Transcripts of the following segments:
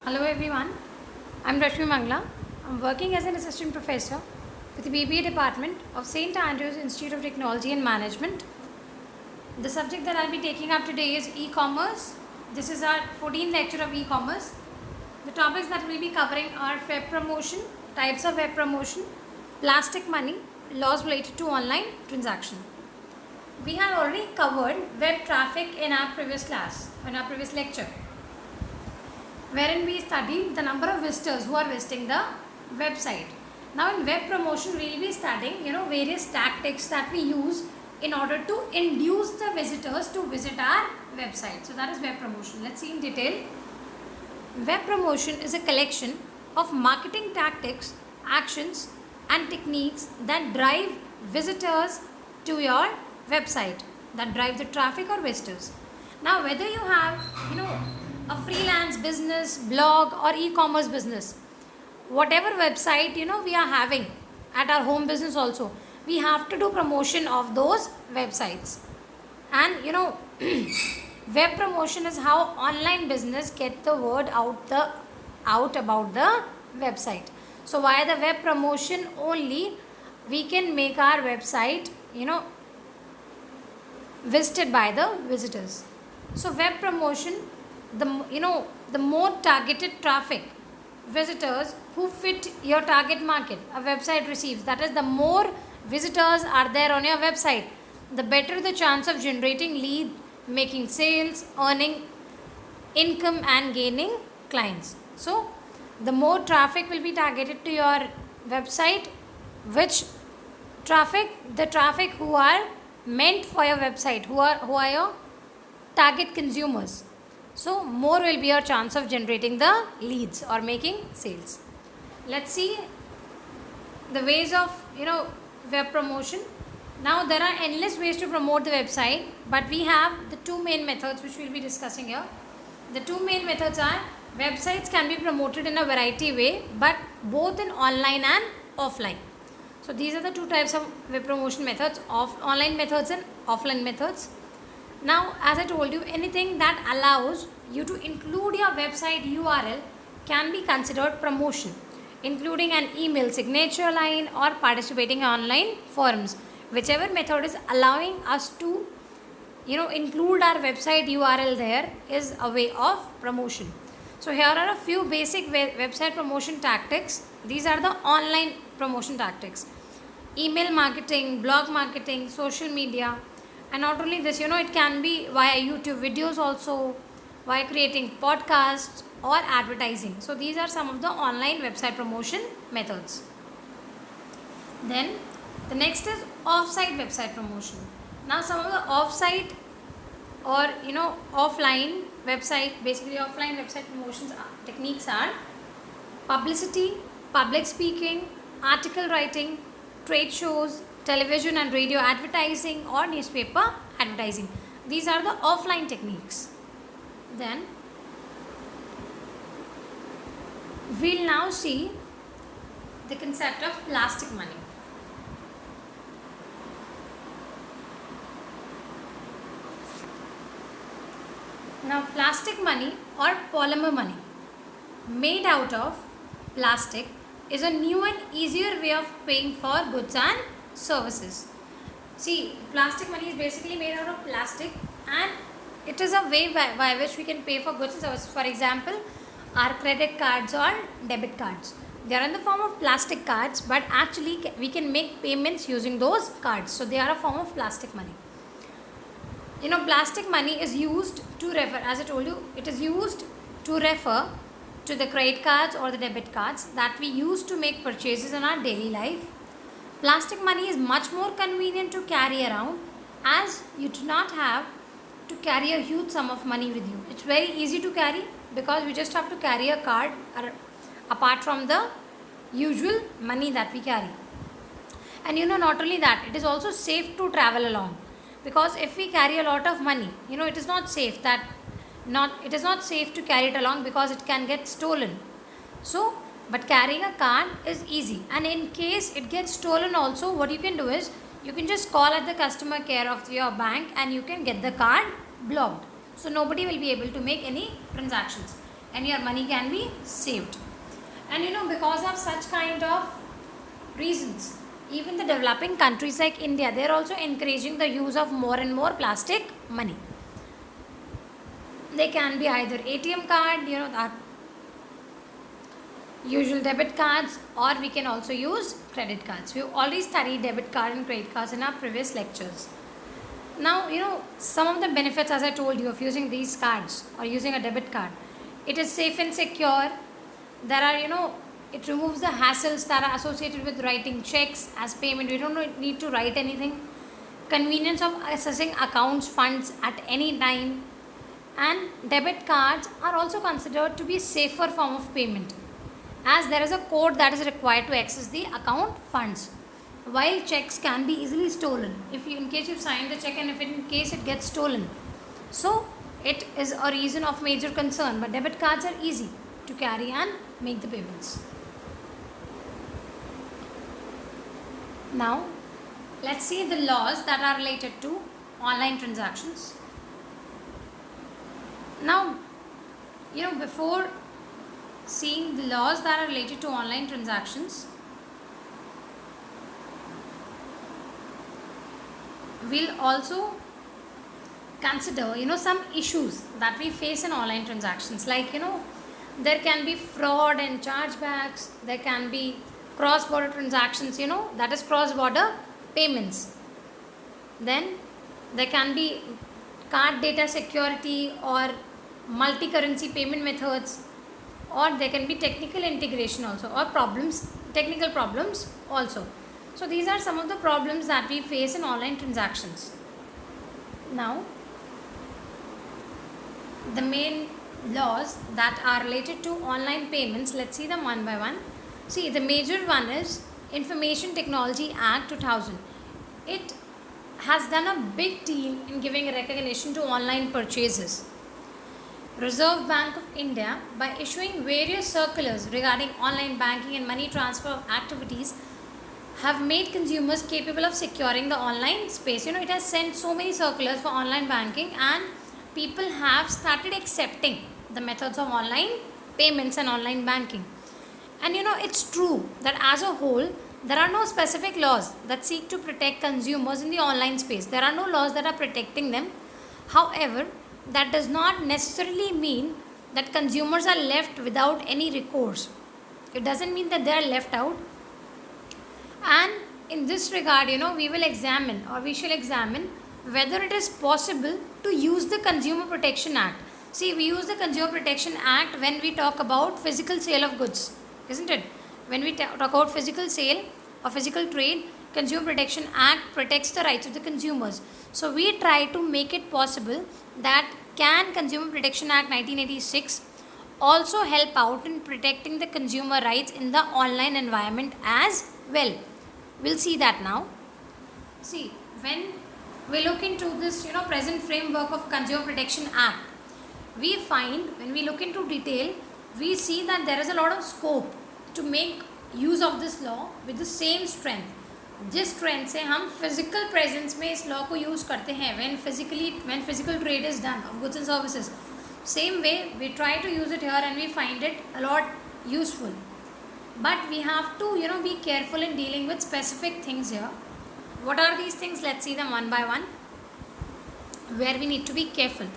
Hello everyone, I'm Rashmi Mangla. I'm working as an assistant professor with the BBA department of St. Andrews Institute of Technology and Management. The subject that I'll be taking up today is e-commerce. This is our 14th lecture of e-commerce. The topics that we'll be covering are web promotion, types of web promotion, plastic money, laws related to online transaction. We have already covered web traffic in our previous class, in our previous lecture, wherein we studied the number of visitors who are visiting the website. Now in web promotion we will be studying various tactics that we use in order to induce the visitors to visit our website. So that is web promotion. Let's see in detail. Web promotion is a collection of marketing tactics, actions and techniques that drive visitors to your website, that drive the traffic or visitors. Now whether you have a freelance business, blog or e-commerce business, whatever website we are having at our home business also, we have to do promotion of those websites. And web promotion is how online business get the word out about the website. So via the web promotion only we can make our website visited by the visitors. So web promotion, the more targeted traffic, visitors who fit your target market a website receives, that is, the more visitors are there on your website, the better the chance of generating lead, making sales, earning income and gaining clients. So the more traffic will be targeted to your website, which traffic, the traffic who are meant for your website, who are your target consumers. So more will be your chance of generating the leads or making sales. Let's see the ways of web promotion. Now there are endless ways to promote the website, but we have the two main methods which we'll be discussing here. The two main methods are, websites can be promoted in a variety way, but both in online and offline. So these are the two types of web promotion methods, of online methods and offline methods. Now, as I told you, anything that allows you to include your website URL can be considered promotion, including an email signature line or participating in online forums. Whichever method is allowing us to include our website URL there is a way of promotion. So here are a few basic website promotion tactics. These are the online promotion tactics: email marketing, blog marketing, social media. And not only this, it can be via YouTube videos also, via creating podcasts or advertising. So these are some of the online website promotion methods. Then the next is off-site website promotion. Now some of the off-site or offline website, basically offline website promotions techniques are publicity, public speaking, article writing, trade shows, television and radio advertising or newspaper advertising. These are the offline techniques. Then we'll now see the concept of plastic money. Now plastic money or polymer money made out of plastic is a new and easier way of paying for goods and services. See, plastic money is basically made out of plastic, and it is a way by which we can pay for goods and services. For example, our credit cards or debit cards, they are in the form of plastic cards, but actually we can make payments using those cards. So they are a form of plastic money. Plastic money is used to refer, as I told you, it is used to refer to the credit cards or the debit cards that we use to make purchases in our daily life. Plastic money is much more convenient to carry around, as you do not have to carry a huge sum of money with you. It's very easy to carry because we just have to carry a card apart from the usual money that we carry. And not only that, it is also safe to travel along, because if we carry a lot of money, it is not safe to carry it along because it can get stolen. So but carrying a card is easy, and in case it gets stolen also, what you can do is you can just call at the customer care of your bank and you can get the card blocked. So nobody will be able to make any transactions. and your money can be saved. And because of such kind of reasons, even the developing countries like India, they are also encouraging the use of more and more plastic money. They can be either ATM card, that usual debit cards, or we can also use credit cards. We've already studied debit card and credit cards in our previous lectures. Now, some of the benefits, as I told you, of using these cards or using a debit card. It is safe and secure. There are, it removes the hassles that are associated with writing checks as payment. We don't need to write anything. Convenience of accessing accounts, funds at any time. And debit cards are also considered to be safer form of payment, as there is a code that is required to access the account funds, while checks can be easily stolen in case you signed the check and if in case it gets stolen. So it is a reason of major concern, but debit cards are easy to carry and make the payments. Now let's see the laws that are related to online transactions. Now, before seeing the laws that are related to online transactions, we'll also consider, some issues that we face in online transactions. Like, there can be fraud and chargebacks. There can be cross-border transactions, that is cross-border payments. Then there can be card data security or multi-currency payment methods, or there can be technical integration also, or technical problems also. So these are some of the problems that we face in online transactions. Now, the main laws that are related to online payments, let's see them one by one. See, the major one is Information Technology Act 2000. It has done a big deal in giving recognition to online purchases. Reserve Bank of India, by issuing various circulars regarding online banking and money transfer activities, have made consumers capable of securing the online space. It has sent so many circulars for online banking, and people have started accepting the methods of online payments and online banking. And it's true that as a whole, there are no specific laws that seek to protect consumers in the online space. There are no laws that are protecting them. However, that does not necessarily mean that consumers are left without any recourse. It doesn't mean that they are left out. And in this regard, we shall examine whether it is possible to use the Consumer Protection Act. See, we use the Consumer Protection Act when we talk about physical sale of goods, isn't it? When we talk about physical sale or physical trade, Consumer Protection Act protects the rights of the consumers. So we try to make it possible that can Consumer Protection Act 1986 also help out in protecting the consumer rights in the online environment as well. We'll see that now. See, when we look into this, present framework of Consumer Protection Act, we find, when we look into detail, we see that there is a lot of scope to make use of this law with the same strength. जिस strength से हम physical presence में इस law को use करते हैं when physical trade is done of goods and services, same way we try to use it here and we find it a lot useful. But we have to be careful in dealing with specific things here. What are these things? Let's see them one by one, where we need to be careful.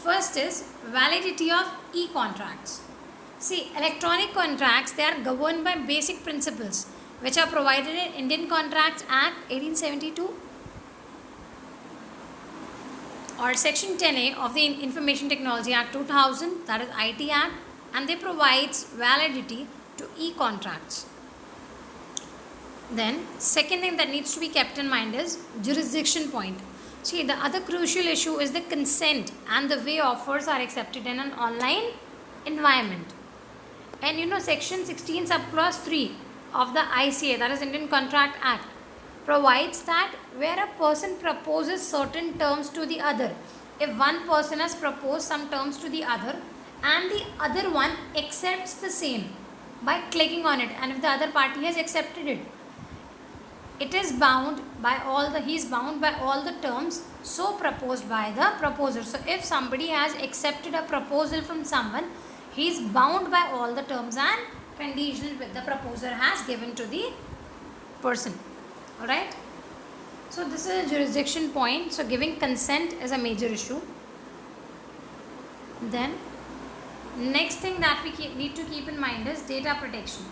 First is validity of e-contracts. See, electronic contracts, they are governed by basic principles which are provided in Indian Contracts Act 1872 or Section 10A of the Information Technology Act 2000, that is IT Act, and they provides validity to e-contracts. Then, second thing that needs to be kept in mind is jurisdiction point. See, the other crucial issue is the consent and the way offers are accepted in an online environment. And Section 16 subclause 3 of the ICA, that is Indian Contract Act, provides that where a person proposes certain terms to the other, if one person has proposed some terms to the other and the other one accepts the same by clicking on it, and if the other party has accepted it, he is bound by all the terms so proposed by the proposer. So if somebody has accepted a proposal from someone, he is bound by all the terms and conditions which the proposer has given to the person. Alright. So this is a jurisdiction point. So giving consent is a major issue. Then next thing that we need to keep in mind is data protection.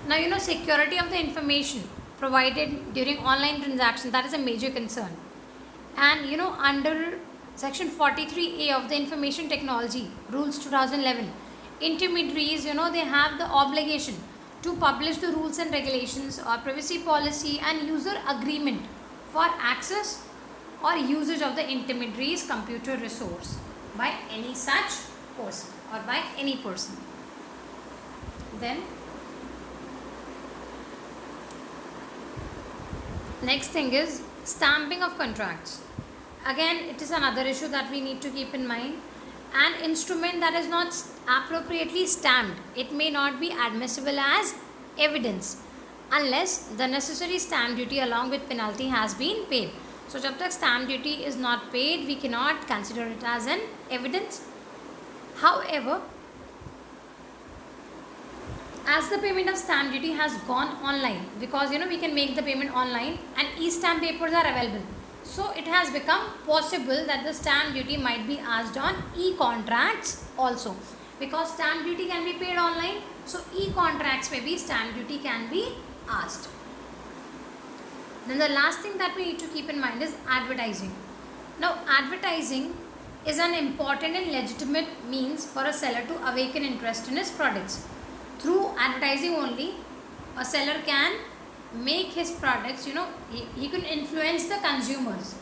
Now security of the information provided during online transaction, that is a major concern. And under section 43A of the Information Technology Rules 2011, intermediaries they have the obligation to publish the rules and regulations or privacy policy and user agreement for access or usage of the intermediary's computer resource by any such person or by any person. Then next thing is stamping of contracts. Again, it is another issue that we need to keep in mind. An instrument that is not appropriately stamped, it may not be admissible as evidence unless the necessary stamp duty along with penalty has been paid. So jab tak stamp duty is not paid, we cannot consider it as an evidence. However, as the payment of stamp duty has gone online, because we can make the payment online and e-stamp papers are available, so it has become possible that the stamp duty might be asked on e-contracts also, because stamp duty can be paid online, so e-contracts maybe stamp duty can be asked. Then the last thing that we need to keep in mind is advertising. Now advertising is an important and legitimate means for a seller to awaken interest in his products. Through advertising only, a seller can make his products, he can influence the consumers.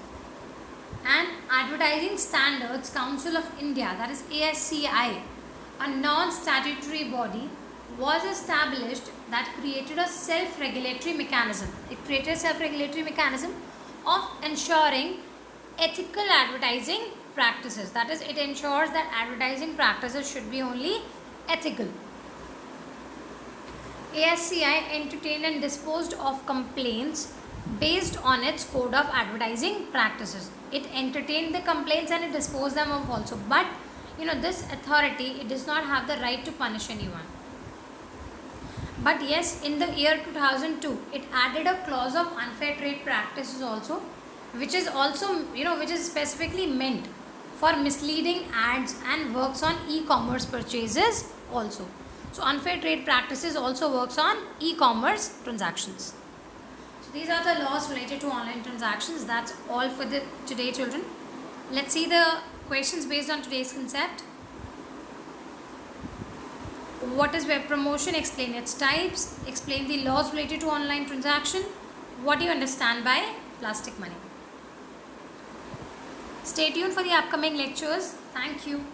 And Advertising Standards Council of India, that is ASCI, a non-statutory body, was established that created a self-regulatory mechanism. It created a self-regulatory mechanism of ensuring ethical advertising practices. That is, it ensures that advertising practices should be only ethical. ASCI entertained and disposed of complaints based on its code of advertising practices. It entertained the complaints and it disposed them of also. But this authority, it does not have the right to punish anyone. But yes, in the year 2002, it added a clause of unfair trade practices also, which is also which is specifically meant for misleading ads and works on e-commerce purchases also. So unfair trade practices also works on e-commerce transactions. So these are the laws related to online transactions. That's all for today, children. Let's see the questions based on today's concept. What is web promotion? Explain its types. Explain the laws related to online transaction. What do you understand by plastic money? Stay tuned for the upcoming lectures. Thank you.